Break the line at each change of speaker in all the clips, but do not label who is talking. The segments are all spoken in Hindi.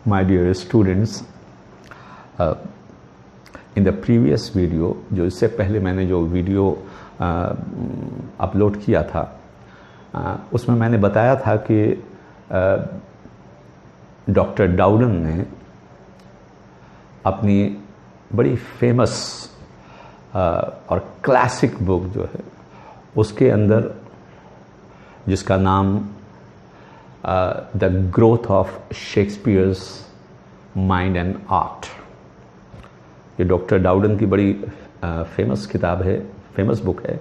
My dear students, in the previous video, जो इससे पहले मैंने जो वीडियो अपलोड किया था, उसमें मैंने बताया था कि डॉक्टर डाउडन ने अपनी बड़ी फेमस और क्लासिक बुक जो है उसके अंदर, जिसका नाम the growth of Shakespeare's mind and art, ये डॉक्टर डाउडन की बड़ी फेमस किताब है, फेमस बुक है।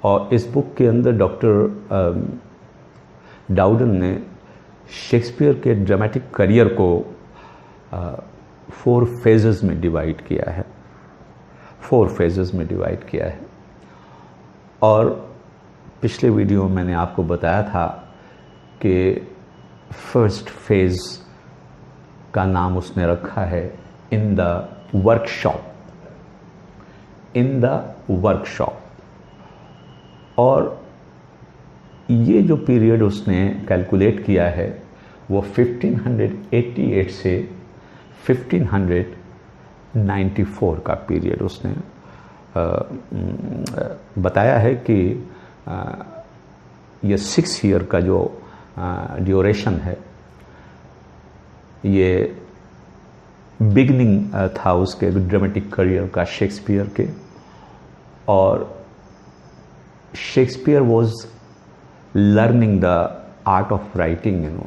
और इस बुक के अंदर डॉक्टर डाउडन ने शेक्सपियर के ड्रामेटिक करियर को 4 फेजेस में डिवाइड किया है, 4 फेजेस में डिवाइड किया है। और पिछले वीडियो में मैंने आपको बताया था कि फर्स्ट फेज का नाम उसने रखा है in the workshop, in the workshop. और ये जो पीरियड उसने कैलकुलेट किया है वो 1588 से 1594 का पीरियड उसने बताया है कि ये 6 ईयर का जो ड्यूरेशन है, ये बिगनिंग था उसके ड्रामेटिक करियर का शेक्सपियर के। और Shakespeare was learning the art of writing,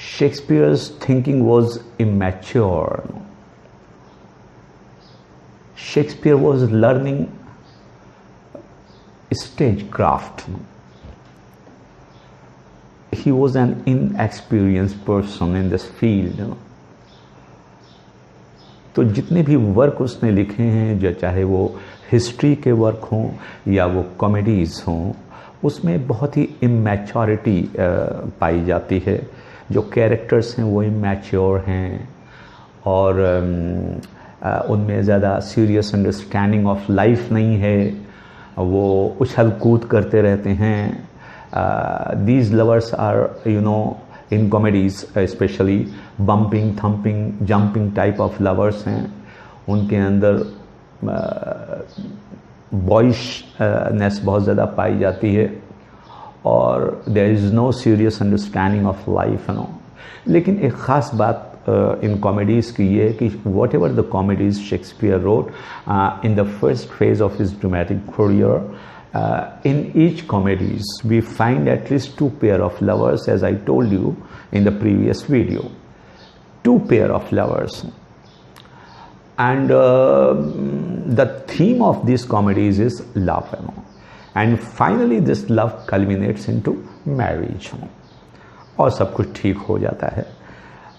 Shakespeare's thinking was immature. Shakespeare was learning stagecraft. He was an inexperienced person in this field. तो जितने भी वर्क उसने लिखे हैं, जो चाहे वो हिस्ट्री के वर्क हों या वो कॉमेडीज़ हों, उसमें बहुत ही इमैच्योरिटी पाई जाती है। जो कैरेक्टर्स हैं वो इमैच्योर हैं और उनमें ज़्यादा सीरियस अंडरस्टैंडिंग ऑफ लाइफ नहीं है, वो उछल कूद करते रहते हैं। These lovers are in comedies specially bumping, thumping, jumping type of lovers हैं। उनके अंदर बॉयिशनेस बहुत ज़्यादा पाई जाती है और there is no serious understanding of life, लेकिन एक ख़ास बात इन कॉमेडीज़ की ये है कि what ever the comedies Shakespeare wrote in the first phase of his dramatic career, in each comedies we find at least 2 pair of lovers, as I told you in the previous video, 2 pair of lovers. And the theme of these comedies is love, and finally this love culminates into marriage, और सब कुछ ठीक हो जाता है।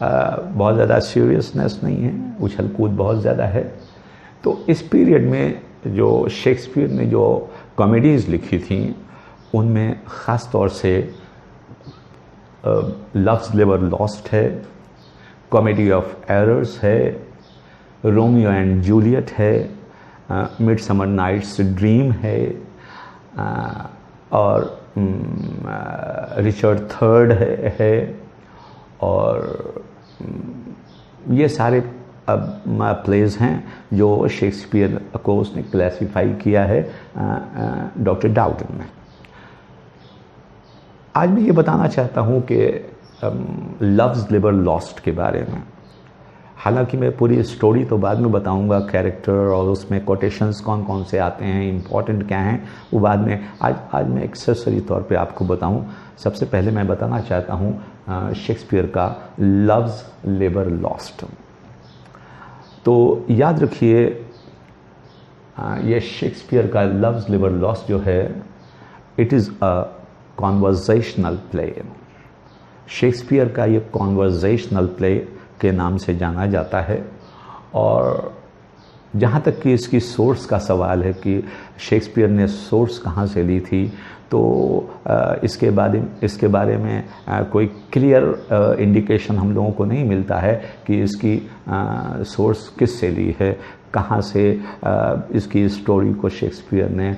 बहुत ज़्यादा सीरियसनेस नहीं है, उछल कूद बहुत ज़्यादा है। तो इस पीरियड में जो शेक्सपियर ने जो कॉमेडीज़ लिखी थी उनमें ख़ास तौर से लव्स नेवर लॉस्ट है, कॉमेडी ऑफ एरर्स है, रोमियो एंड जूलियट है, मिडसमर नाइट्स ड्रीम है, और रिचर्ड थर्ड है। और ये सारे प्लेज हैं जो शेक्सपियर को उसने क्लासिफाई किया है डॉक्टर डाउडन ने। आज मैं ये बताना चाहता हूँ कि लव्स नेवर लॉस्ट के बारे में। हालांकि मैं पूरी स्टोरी तो बाद में बताऊंगा, कैरेक्टर और उसमें कोटेशंस कौन कौन से आते हैं, इम्पॉर्टेंट क्या हैं, वो बाद में। आज मैं एक्सेसरी तौर पे आपको बताऊं। सबसे पहले मैं बताना चाहता हूं शेक्सपियर का लव्स नेवर लॉस्ट। तो याद रखिए, ये शेक्सपियर का लव्स नेवर लॉस्ट जो है, it is a conversational play. Shakespeare का ये कॉन्वर्जेशनल प्ले के नाम से जाना जाता है। और जहाँ तक कि इसकी सोर्स का सवाल है कि शेक्सपियर ने सोर्स कहाँ से ली थी, तो इसके बारे में कोई क्लियर इंडिकेशन हम लोगों को नहीं मिलता है कि इसकी सोर्स किस से ली है, कहाँ से इसकी स्टोरी को शेक्सपियर ने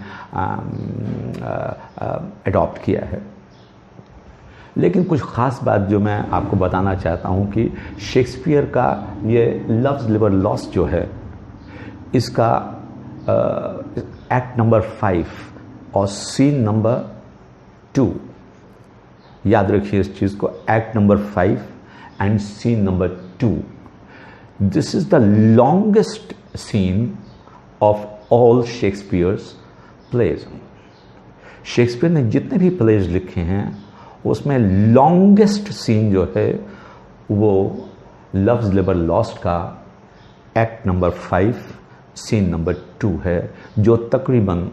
अडॉप्ट किया है। लेकिन कुछ ख़ास बात जो मैं आपको बताना चाहता हूँ कि शेक्सपियर का ये लव्स लिवर लॉस्ट जो है, इसका एक्ट नंबर 5 और सीन नंबर 2, याद रखिए इस चीज़ को, act number 5 and scene number 2, this is the longest scene of all Shakespeare's plays. Shakespeare ने जितने भी प्लेज लिखे हैं उसमें लॉन्गेस्ट सीन जो है वो लव्स लिवर लॉस्ट का एक्ट नंबर 5 सीन नंबर 2 है, जो तकरीबन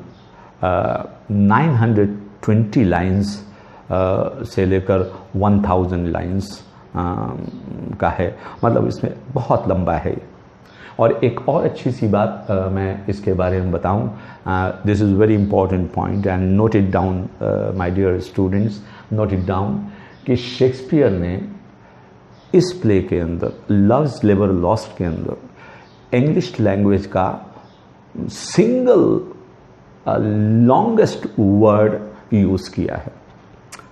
920 लाइंस से लेकर 1000 लाइंस का है, मतलब इसमें बहुत लंबा है। और एक और अच्छी सी बात मैं इसके बारे में बताऊं, this is very important point and note it down my dear students, note it down कि शेक्सपियर ने इस प्ले के अंदर लव्स लिवर लॉस्ट के अंदर इंग्लिश लैंग्वेज का सिंगल लॉन्गेस्ट वर्ड यूज़ किया है,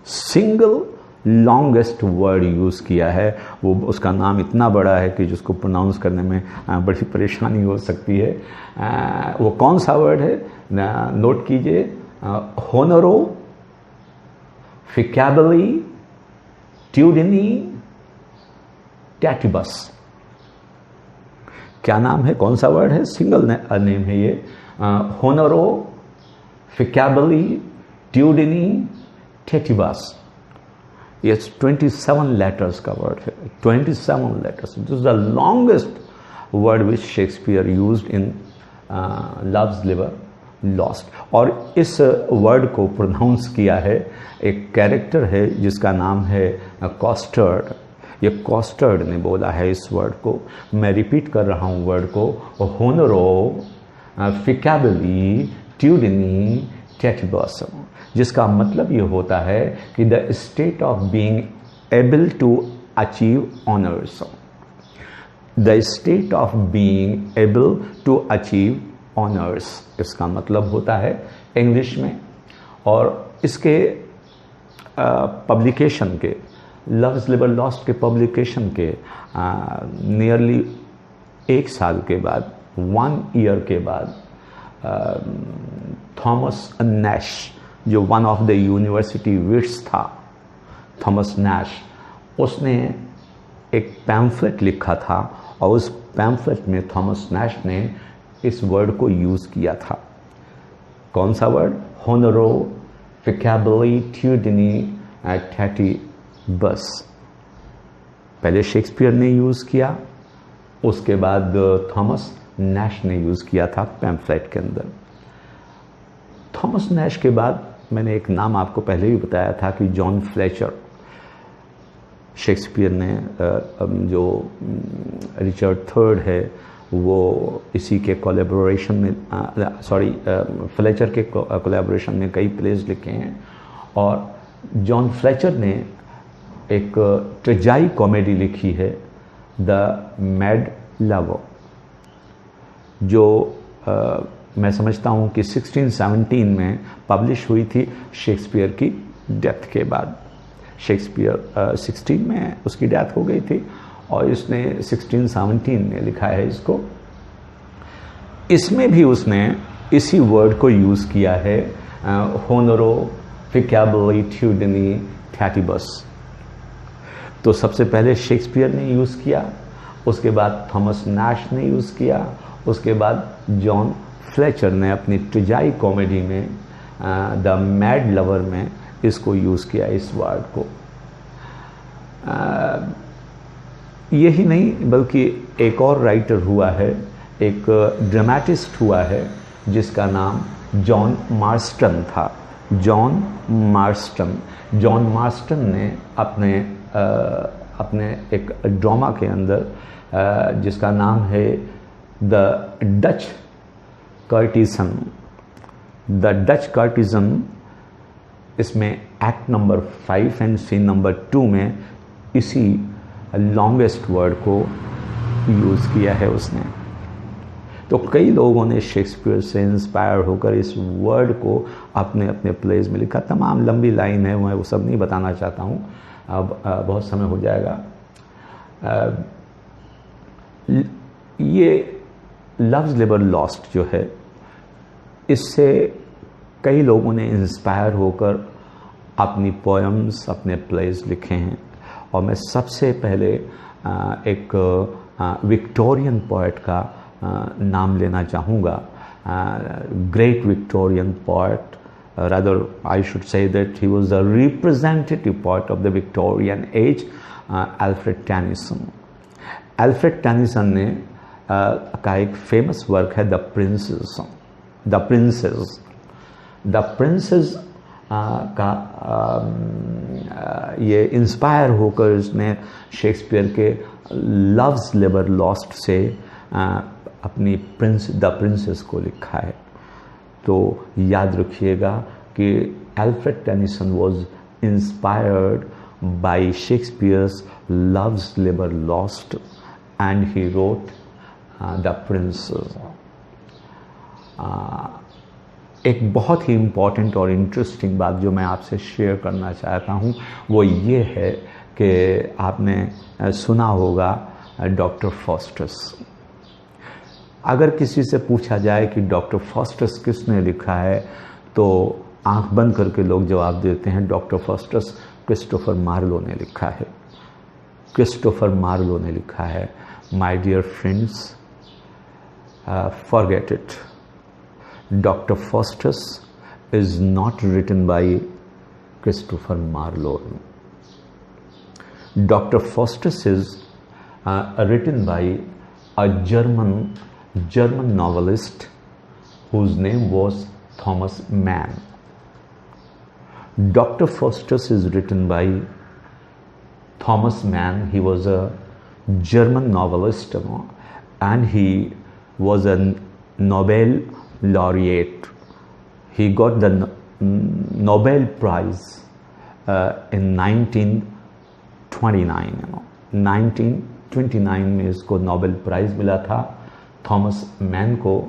सिंगल लॉन्गेस्ट वर्ड यूज़ किया है। वो उसका नाम इतना बड़ा है कि जिसको प्रोनाउंस करने में बड़ी परेशानी हो सकती है। वो कौन सा वर्ड है, नोट कीजिए, होनरो फिकैबली ट्यूडिनी टैटिबस। क्या नाम है, कौन सा वर्ड है, सिंगल नेम है ये, होनरो फिकैबली ट्यूडिनी टैटिबस। ये 27 लेटर्स का वर्ड है, 27 letters. This is the longest word which Shakespeare used in loves लिवर लॉस्ट। और इस वर्ड को प्रोनाउंस किया है एक कैरेक्टर है जिसका नाम है कॉस्टर्ड। ये कॉस्टर्ड ने बोला है इस वर्ड को। मैं रिपीट कर रहा हूँ वर्ड को, होनरो फिकैबली ट्यूडिनी टैटिबस, जिसका मतलब ये होता है कि the state of being able to achieve honours, the state of being able to achieve honours, इसका मतलब होता है इंग्लिश में। और इसके पब्लिकेशन के, लव्स लिवर लॉस्ट के पब्लिकेशन के नियरली 1 साल के बाद, 1 ईयर के बाद, थॉमस नैश, जो one of the university wits था, थॉमस नैश, उसने एक पैम्फलेट लिखा था और उस पैम्फलेट में थॉमस नैश ने इस वर्ड को यूज़ किया था। कौन सा वर्ड, होनरो फिकैबली ट्यूडिनी टैटिबस। पहले शेक्सपियर ने यूज़ किया, उसके बाद थॉमस नैश ने यूज़ किया था पैम्फलेट के अंदर। थॉमस नैश के बाद मैंने एक नाम आपको पहले भी बताया था कि जॉन फ्लेचर। शेक्सपियर ने जो रिचर्ड थर्ड है वो इसी के कोलैबोरेशन में, फ्लेचर के कोलैबोरेशन में कई प्लेस लिखे हैं। और जॉन फ्लेचर ने एक ट्रेजाई कॉमेडी लिखी है, द मैड लवर, जो मैं समझता हूँ कि 1617 में पब्लिश हुई थी शेक्सपियर की डेथ के बाद। शेक्सपियर 16 में उसकी डेथ हो गई थी और इसने 1617 में लिखा है इसको। इसमें भी उसने इसी वर्ड को यूज़ किया है, होनरो फिकैबली ट्यूडिनी टैटिबस। तो सबसे पहले शेक्सपियर ने यूज़ किया, उसके बाद थॉमस नैश ने यूज़ किया, उसके बाद जॉन फ्लेचर ने अपनी ट्रेजाई कॉमेडी में द मैड लवर में इसको यूज़ किया, इस वर्ड को। यही नहीं बल्कि एक और राइटर हुआ है, एक ड्रामेटिस्ट हुआ है जिसका नाम जॉन मार्स्टन था। जॉन मार्स्टन ने अपने एक ड्रामा के अंदर जिसका नाम है द डच कर्टिजन, इसमें act number 5 and scene number 2 में इसी लॉन्गेस्ट वर्ड को यूज़ किया है उसने। तो कई लोगों ने शेक्सपियर से इंस्पायर होकर इस वर्ड को अपने अपने प्लेज में लिखा। तमाम लंबी लाइन है, मैं वो सब नहीं बताना चाहता हूँ, अब बहुत समय हो जाएगा। ये लव्स लिबर लॉस्ट जो है, इससे कई लोगों ने इंस्पायर होकर अपनी पोएम्स, अपने प्लेज लिखे हैं। और मैं सबसे पहले एक विक्टोरियन पोएट का नाम लेना चाहूँगा, great Victorian poet, rather I should say that he was the representative poet of the Victorian age, Alfred Tennyson. Alfred Tennyson ने का एक फेमस वर्क है द प्रिंसेस का ये इंस्पायर होकर इसने शेक्सपियर के लव्स लिबर लॉस्ट से अपनी द प्रिंसेस को लिखा है। तो याद रखिएगा कि Alfred Tennyson was inspired by Shakespeare's loves Libre lost and he wrote the princess. एक बहुत ही इम्पॉर्टेंट और इंटरेस्टिंग बात जो मैं आपसे शेयर करना चाहता हूँ वो ये है कि आपने सुना होगा डॉक्टर फॉस्टस। अगर किसी से पूछा जाए कि डॉक्टर फॉस्टस किसने लिखा है तो आंख बंद करके लोग जवाब देते हैं डॉक्टर फॉस्टस क्रिस्टोफर मार्लो ने लिखा है। क्रिस्टोफर मार्लो ने लिखा है। My dear friends, forget it. Dr. Faustus is not written by Christopher Marlowe. Dr. Faustus is written by a German novelist whose name was Thomas Mann. Dr. Faustus is written by Thomas Mann. He was a German novelist, and he was a Nobel laureate. He got the Nobel Prize in 1929. 1929 में इसको नोबेल प्राइज़ मिला था थॉमस मैन को,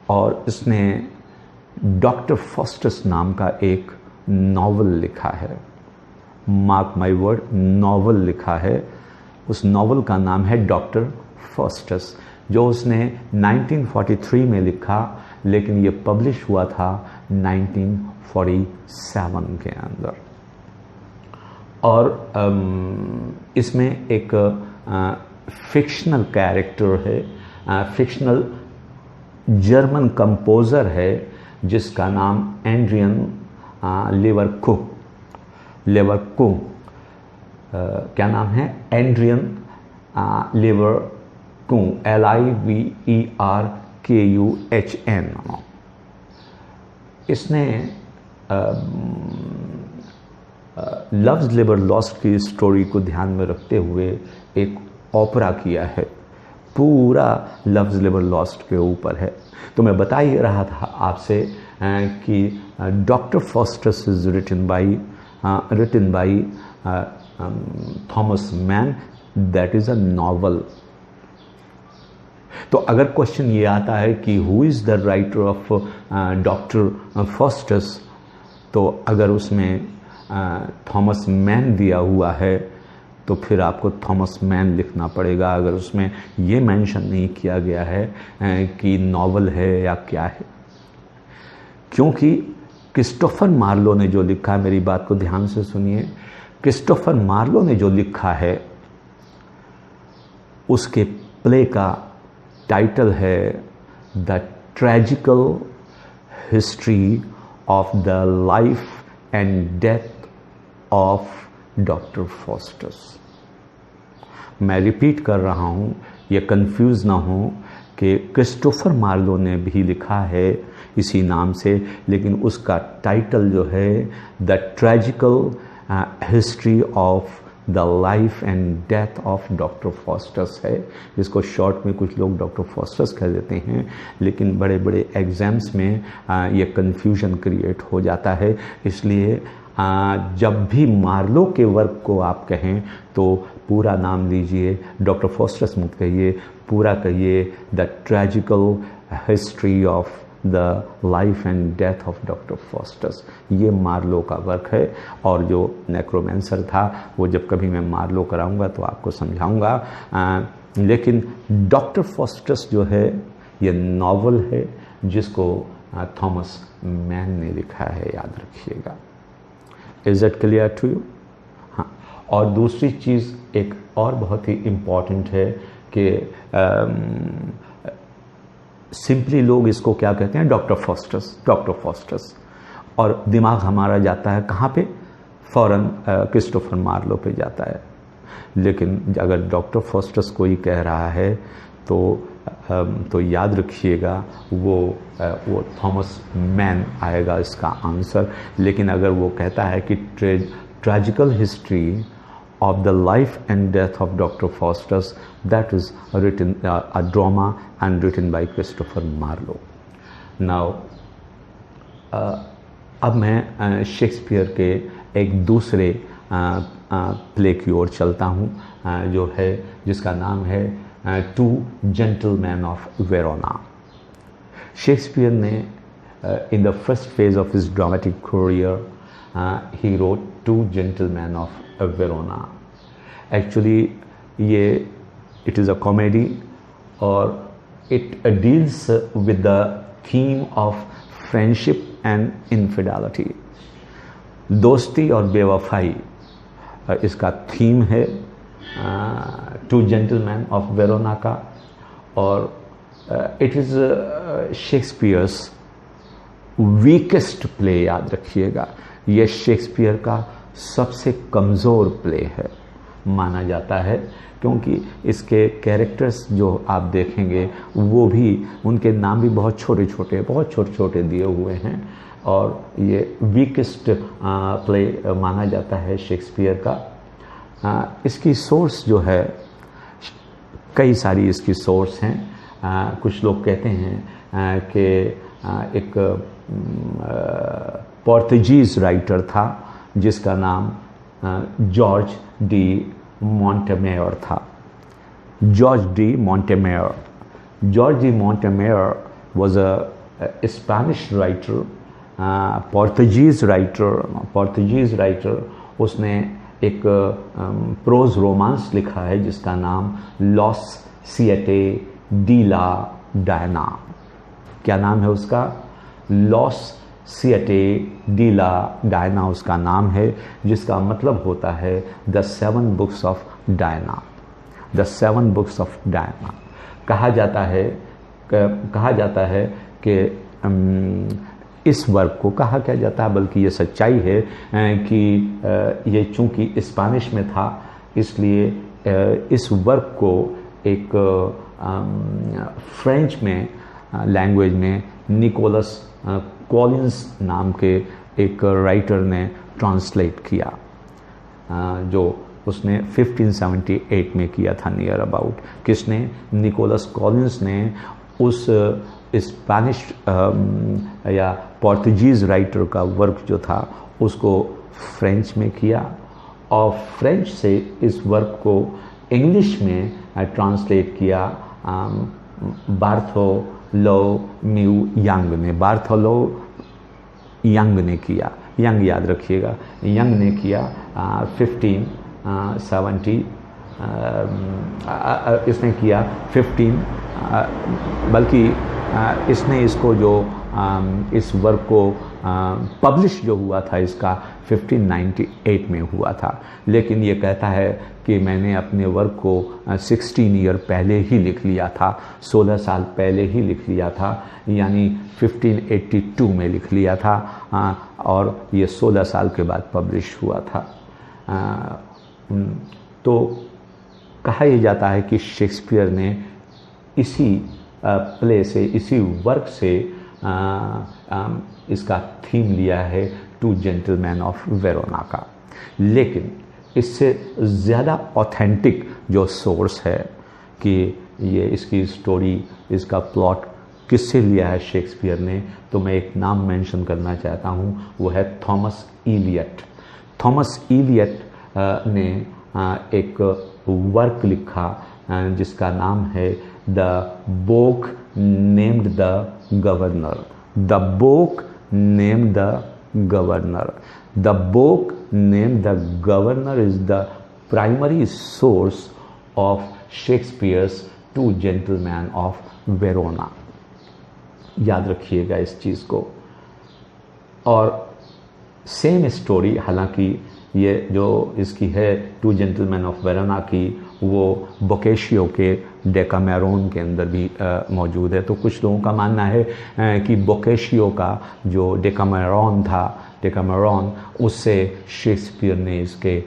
और इसने डॉक्टर फॉस्टस नाम का एक नॉवल लिखा है। मार्क माय वर्ड, नॉवल लिखा है। उस नॉवल का नाम है डॉक्टर फॉस्टस, जो उसने 1943 में लिखा, लेकिन ये पब्लिश हुआ था 1947 के अंदर। और इसमें एक फिक्शनल कैरेक्टर है, फिक्शनल जर्मन कंपोज़र है जिसका नाम एंड्रियन लेवरकुंग, क्या नाम है, एंड्रियन लेवरकुंग, LIVERKUHN। इसने लव्स लिबर लॉस्ट की स्टोरी को ध्यान में रखते हुए एक ओपेरा किया है, पूरा लव्स लिबर लॉस्ट के ऊपर है। तो मैं बता ही रहा था आपसे कि doctor Faustus is written by Thomas Mann, that is a novel. तो अगर क्वेश्चन ये आता है कि who is the writer of doctor Faustus, तो अगर उसमें थॉमस मैन दिया हुआ है तो फिर आपको थॉमस मैन लिखना पड़ेगा, अगर उसमें ये मेंशन नहीं किया गया है कि नॉवल है या क्या है। क्योंकि क्रिस्टोफर मार्लो ने जो लिखा है, मेरी बात को ध्यान से सुनिए, क्रिस्टोफर मार्लो ने जो लिखा है उसके प्ले का टाइटल है the tragical history of the life and death of doctor Faustus. मैं रिपीट कर रहा हूँ, ये कंफ्यूज ना हो कि क्रिस्टोफर मार्लो ने भी लिखा है इसी नाम से, लेकिन उसका टाइटल जो है the tragical history of the life and death of doctor Faustus है, जिसको शॉर्ट में कुछ लोग डॉक्टर फॉस्टस कह देते हैं, लेकिन बड़े बड़े एग्ज़ाम्स में ये कन्फ्यूजन क्रिएट हो जाता है। इसलिए जब भी मार्लो के वर्क को आप कहें तो पूरा नाम लीजिए, डॉक्टर फॉस्टर्स मत कहिए, पूरा कहिए the tragical history of the life and death of doctor Faustus. ये मार्लो का वर्क है। और जो नेक्रोमेंसर था वो जब कभी मैं मार्लो कराऊंगा तो आपको समझाऊंगा। लेकिन डॉक्टर फॉस्टर्स जो है ये नॉवल है जिसको थॉमस मैन ने लिखा है, याद रखिएगा। Is it clear to you? हाँ। और दूसरी चीज़ एक और बहुत ही इम्पॉर्टेंट है कि सिंपली लोग इसको क्या कहते हैं, डॉक्टर फॉस्टर्स, डॉक्टर फॉस्टर्स, और दिमाग हमारा जाता है कहाँ पे, फ़ौरन क्रिस्टोफर मार्लो पे जाता है। लेकिन अगर डॉक्टर फॉस्टर्स कोई कह रहा है तो याद रखिएगा वो थॉमस मैन आएगा इसका आंसर। लेकिन अगर वो कहता है कि tragical history of the life and death of Dr. Faustus, that is written a drama and written by Christopher Marlowe. Now अब मैं शेक्सपियर के एक दूसरे प्ले की ओर चलता हूँ जो है जिसका नाम है two gentleman of Verona. Shakespeare ने in the first phase of his dramatic career he wrote two gentleman of Verona. Actually ये इट इज़ अ कॉमेडी और it deals with the theme of friendship and infidelity. दोस्ती और बेवफाई इसका थीम है टू जेंटलमैन ऑफ वेरोना का। और it is Shakespeare's weakest play, याद रखिएगा। यह शेक्सपियर का सबसे कमज़ोर प्ले है माना जाता है, क्योंकि इसके कैरेक्टर्स जो आप देखेंगे वो भी, उनके नाम भी बहुत छोटे छोटे दिए हुए हैं। और ये वीकेस्ट प्ले माना जाता है शेक्सपियर का। इसकी सोर्स जो है, कई सारी इसकी सोर्स हैं। कुछ लोग कहते हैं कि एक पोर्तुगीज़ राइटर था जिसका नाम जॉर्ज डी मॉन्टेमेयर था। George de Montemayor was a Spanish writer, Portuguese writer. उसने एक प्रोज रोमांस लिखा है जिसका नाम Los Siete de la Diana. क्या नाम है उसका? Los Siete de la Diana उसका नाम है, जिसका मतलब होता है the seven books of Diana. The seven books of Diana कहा जाता है कि इस वर्क को कहा क्या जाता है, बल्कि ये सच्चाई है कि ये चूंकि स्पेनिश में था इसलिए इस वर्क को एक फ्रेंच में लैंग्वेज में निकोलस कॉलिंस नाम के एक राइटर ने ट्रांसलेट किया, जो उसने 1578 में किया था नियर अबाउट। किसने? निकोलस कॉलिंस ने उस स्पेनिश या पोर्तुगीज़ राइटर का वर्क जो था उसको फ्रेंच में किया और फ्रेंच से इस वर्क को इंग्लिश में ट्रांसलेट किया बार्थोलोम्यू यंग ने किया। यंग याद रखिएगा, यंग ने किया 1570 इसने किया 15 बल्कि इसने इसको जो इस वर्क को पब्लिश जो हुआ था इसका 1598 में हुआ था। लेकिन ये कहता है कि मैंने अपने वर्क को 16 ईयर पहले ही लिख लिया था, 16 साल पहले ही लिख लिया था, यानी 1582 में लिख लिया था और ये 16 साल के बाद पब्लिश हुआ था। तो कहा यह जाता है कि शेक्सपियर ने इसी प्ले से, इसी वर्क से इसका थीम लिया है टू जेंटलमैन ऑफ वेरोना का। लेकिन इससे ज़्यादा ऑथेंटिक जो सोर्स है कि ये इसकी स्टोरी, इसका प्लॉट किससे लिया है शेक्सपियर ने, तो मैं एक नाम मेंशन करना चाहता हूँ, वो है थॉमस इलियट। थॉमस इलियट ने एक वर्क लिखा जिसका नाम है the book named the governor. The book named the governor. The book named the governor is the primary source of Shakespeare's two gentleman of Verona. याद रखिएगा इस चीज़ को। और सेम स्टोरी, हालांकि ये जो इसकी है टू जेंटलमैन ऑफ वेरोना की, वो बोकेशियो के डेकामेरोन के अंदर भी मौजूद है। तो कुछ लोगों का मानना है कि बोकेशियो का जो डेकामेरोन था, डेकामेरोन, उससे शेक्सपियर ने इसके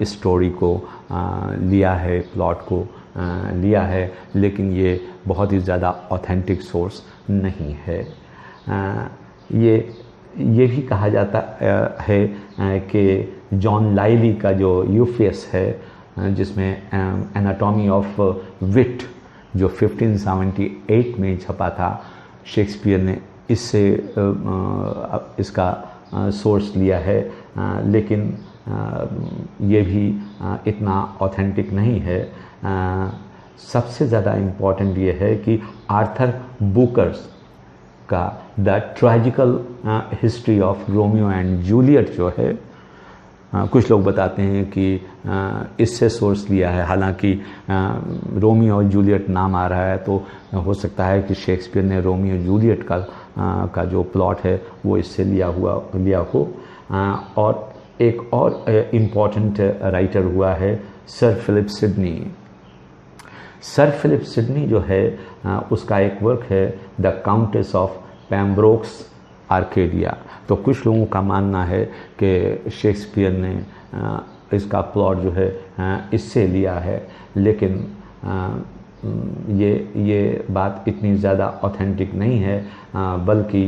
स्टोरी को लिया है, प्लॉट को लिया है, लेकिन ये बहुत ही ज़्यादा ऑथेंटिक सोर्स नहीं है। ये भी कहा जाता है कि जॉन लाइली का जो यूफियस है, जिसमें एनाटॉमी ऑफ विट जो 1578 में छपा था, शेक्सपियर ने इससे इसका सोर्स लिया है, लेकिन ये भी इतना ऑथेंटिक नहीं है। सबसे ज़्यादा इम्पॉर्टेंट ये है कि आर्थर बुकर्स का the tragical history of Romeo and Juliet जो है, कुछ लोग बताते हैं कि इससे सोर्स लिया है। हालांकि रोमियो और जूलियट नाम आ रहा है, तो हो सकता है कि शेक्सपियर ने रोमियो जूलियट का जो प्लॉट है वो इससे लिया हो। और एक और इम्पॉर्टेंट राइटर हुआ है sir Philip Sidney. Sir Philip Sidney जो है उसका एक वर्क है the countess of Pembroke's Arcadia. तो कुछ लोगों का मानना है कि शेक्सपियर ने इसका प्लॉट जो है इससे लिया है, लेकिन ये बात इतनी ज़्यादा ऑथेंटिक नहीं है, बल्कि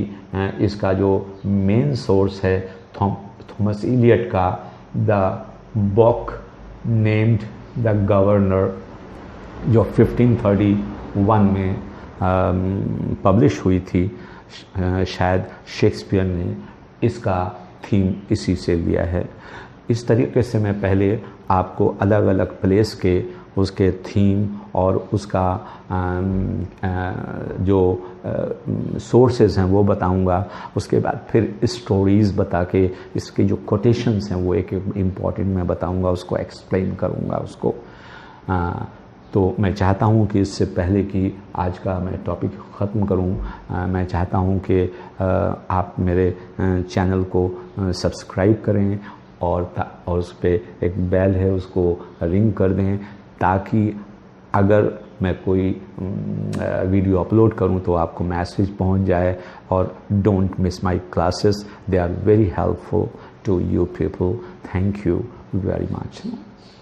इसका जो मेन सोर्स है थॉमस इलियट का the book named the governor, जो 1531 में पब्लिश हुई थी। शायद शेक्सपियर ने इसका थीम इसी से लिया है। इस तरीके से मैं पहले आपको अलग अलग प्लेस के उसके थीम और उसका जो सोर्सेज हैं वो बताऊंगा। उसके बाद फिर स्टोरीज़ बता के इसके जो कोटेशंस हैं वो एक इम्पॉर्टेंट मैं बताऊंगा, उसको एक्सप्लेन करूंगा उसको। तो मैं चाहता हूं कि इससे पहले कि आज का मैं टॉपिक ख़त्म करूं, मैं चाहता हूं कि आप मेरे चैनल को सब्सक्राइब करें और उस पर एक बेल है उसको रिंग कर दें, ताकि अगर मैं कोई वीडियो अपलोड करूं तो आपको मैसेज पहुंच जाए। और don't miss my classes, they are very helpful to you people. Thank you very much.